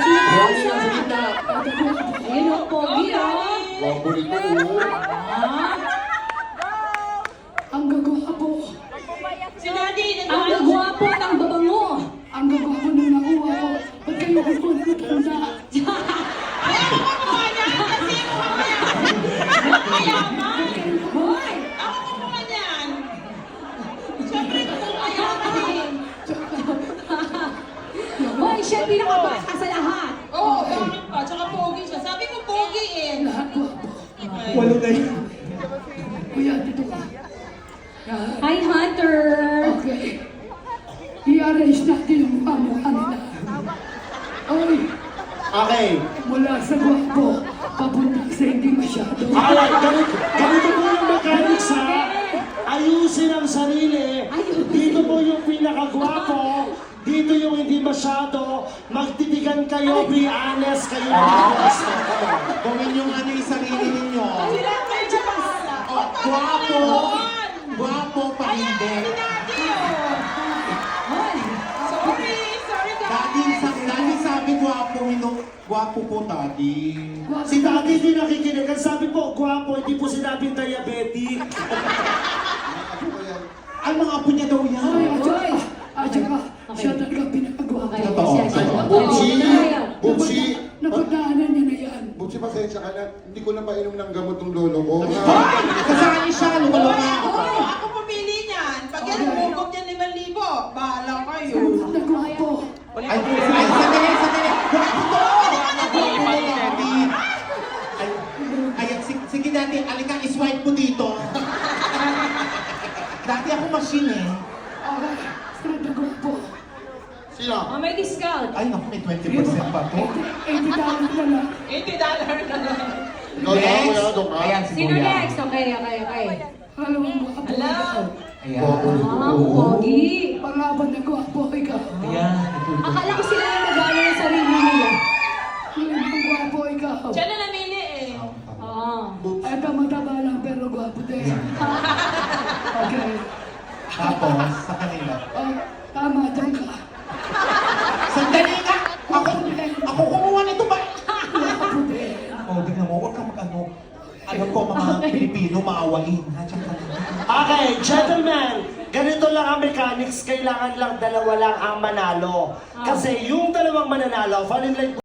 sino po Marami isa? lang sa gitna. Ayun o, pogi o. Wapo rin ito. Ah, Ang gagwapo. Si Daddy, ang gagwapo at ang babango. Ang gagwapo nung nakuha ko. Ba't kayo kukuha ng tanda? Ay, ako kumuha niyan kasi mayaman. Hoy! Ako kumuha niyan. Siyempre, kumuha yaman. Hoy, siya ang pinakabata sa lahat. Oo, bakit pa? Tsaka pogi siya. Sabi ko pogi eh. Lahat gwapo. Ay. Walo na yun. Kuya, dito ka. Yan. Hi, Hunter! Okay. I-arrange natin yung mukha nila. Oy, Okay. mula sa gwapo, papunta sa hindi masyado. Alright, ganito po yung mechanics ha. Ayusin ang sarili. Dito po yung pinakagwapo. Dito yung hindi masyado. Magtitigan kayo, be honest kayo. Kung inyong ano yung sarili ninyo. Sila medyo bahala. Oh, gwapo. Gwapo pa Ayan, si hindi. Daddy oh. Hoy! Sorry Daddy, Daddy. daddy sabi gwapo, gwapo po daddy. Si Daddy din nakikinig. Ang sabi po, gwapo, hindi po sinabing diabetic. Ay, mga apo niya daw yan. Ay, Hoy! at saka, siya talaga pinakagwapo. Okay, Totoo. siya. Bubsi! Tayo. Bubsi! Napagdaanan niya na yan. Bubsi, pasensya ka na. Hindi ko na painom ng gamot ng lolo ko. Kasali siya, lumalunga. Ako pumili niyan. Pag yan, umugod niyan 5,000. Bahala kayo. Nagwapo. Ay, sandali. Gwapo to! Gwapo mo, daddy. Ay, sige daddy, alika, iswipe mo dito. Daddy, ako machine eh. Okay, sila nagwapo. Sino? Oh, may discount. Ay, naku, may 20% pa to. $80 na lang. $80 na lang. Lolo, kuya, doon ka. Ayan, si Sino Kuya. next? Okay. Alam mo, gwapo Hello? ikaw. Ayan. Ah, pogi. Pangaban na gwapo ikaw. Ayan. Akala ko sila yung nag-ano ng sarili nila. Ang gwapo ikaw. Siya na namili eh. Oo. Eto mataba lang pero gwapo din. Okay. Tapos, sa kanila. Oh, tama, dyan ka. Sandali ka! Ako kumuha nito ba? Gwapo din. Oh, tingnan mo, huwag kang mag-ano. Alam ko, mga Pilipino, maawain. Ha, tsaka ka na. Okay, gentlemen, ganito lang ang mechanics. Kailangan lang dalawa lang ang manalo. Kasi yung dalawang mananalo, fall in line